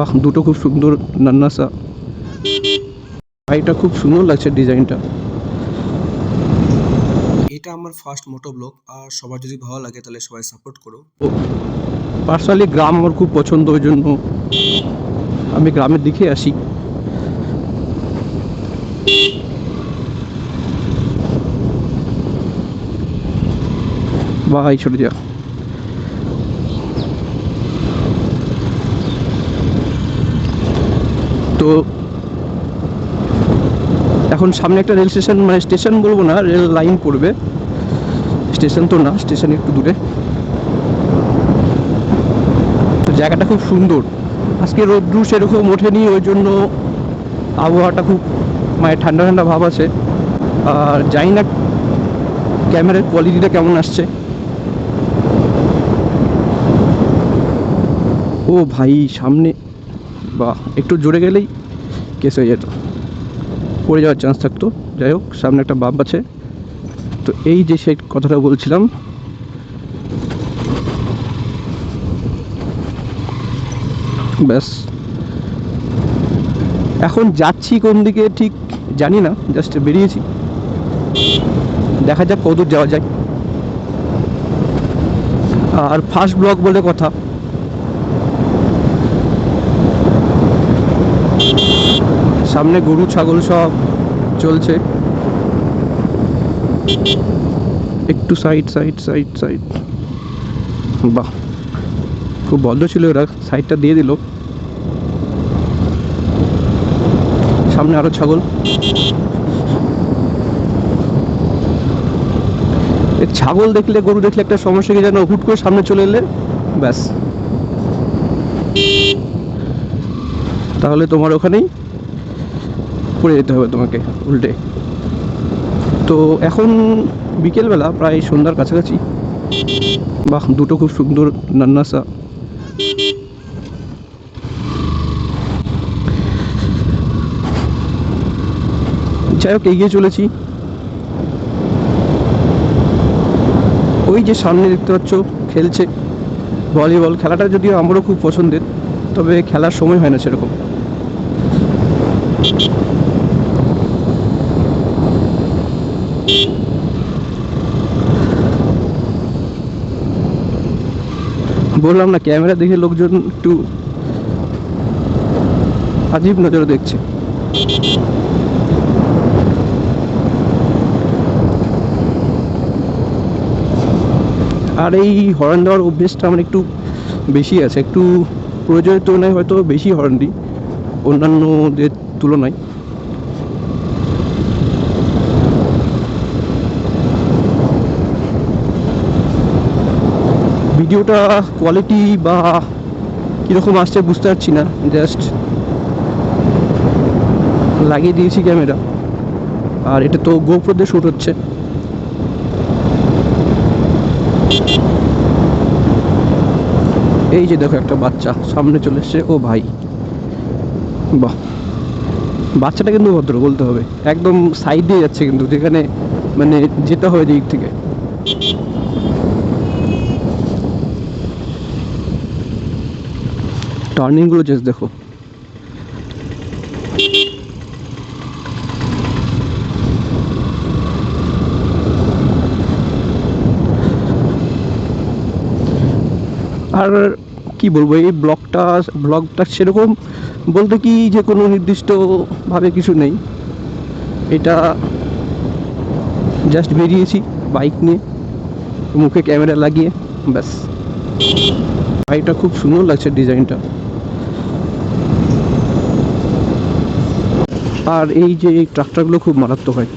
বাহ, দুটো খুব সুন্দর নান্নাসা। গাড়িটা খুব সুন্দর লাগছে ডিজাইনটা। এটা আমার ফার্স্ট মোটো ব্লগ, আর সবার যদি ভালো লাগে তাহলে সবাই সাপোর্ট করো। পার্সোনালি গ্রাম আমার খুব পছন্দ, ওই জন্য আমি গ্রামের দিকে আসি। ভাই ছোট যা, তো এখন সামনে একটা রেল স্টেশন, মানে স্টেশন বলবো না, রেল লাইন পড়বে। স্টেশন তো না, স্টেশন একটু দূরে। তো জায়গাটা খুব সুন্দর। আজকে রোদ্রু সেরকম ওঠেনি, ওই জন্য আবহাওয়াটা খুব মানে ঠান্ডা ঠান্ডা ভাব আছে। আর জানি না ক্যামেরার কোয়ালিটিটা কেমন আসছে। ও ভাই সামনে, বা একটু জোরে গেলেই কেস হয়ে যেত, পড়ে যাওয়ার চান্স থাকতো। যাই হোক, সামনে একটা বাম্প আছে। তো এই যে সেই কথাটা বলছিলাম, ব্যাস। এখন যাচ্ছি কোন দিকে ঠিক জানি না, জাস্ট বেরিয়েছি, দেখা যাক কতদূর যাওয়া যায়। আর ফার্স্ট ব্লগ বলে কথা, সামনে গরু ছাগল সব চলছে। একটু সাইড সাইড সাইড সাইড। বাহ, খুব ভদ্র ছিল ওরা, সাইডটা দিয়ে দিল। সামনে আরো ছাগল। ছাগল দেখলে গরু দেখলে একটা সমস্যা কি জানো, হুট করে সামনে চলে এলে ব্যাস, তাহলে তোমার ওখানেই পড়ে যেতে হবে তোমাকে উল্টে। তো এখন বিকেলবেলা, প্রায় সন্ধ্যার কাছাকাছি। বাহ, দুটো খুব সুন্দর নান্নাসা। যাই হোক, এগিয়ে চলেছি। ওই যে সামনে দেখতে পাচ্ছ খেলছে ভলিবল। খেলাটা যদিও আমারও খুব পছন্দের, তবে খেলার সময় হয় না সেরকম। বললাম না, ক্যামেরা দেখে লোকজন একটু আজীব নজরে দেখছে। আর এই হর্ন দেওয়ার অভ্যেসটা আমার একটু বেশি আছে, একটু প্রয়োজনের তুলনায় হয়তো বেশি হর্ন দিই অন্যান্যদের তুলনায়। ভিডিওটা কোয়ালিটি বা কীরকম আসছে বুঝতে পারছি না, জাস্ট লাগিয়ে দিয়েছি ক্যামেরা। আর এটা তো গোপ্রো দিয়ে শ্যুট হচ্ছে। এই যে দেখো, একটা বাচ্চা সামনে চলে এসছে। ও ভাই, বাহ, বাচ্চাটা কিন্তু ভদ্র বলতে হবে, একদম সাইড দিয়ে যাচ্ছে কিন্তু, যেখানে মানে যেতে হবে দিক থেকে। টার্নিং গুলো জাস্ট দেখো। আর কি বলবো, এই ব্লগটা সেরকম বলতে কি যে কোনো নির্দিষ্টভাবে কিছু নেই। এটা জাস্ট বেরিয়েছি বাইক নিয়ে, মুখে ক্যামেরা লাগিয়ে, ব্যাস। বাইকটা খুব সুন্দর লাগছে ডিজাইনটা। আর এই যে এই ট্রাক্টরগুলো খুব মারাত্মক হয়,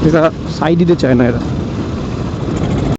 এরা সাইড দিতে চায় না এরা।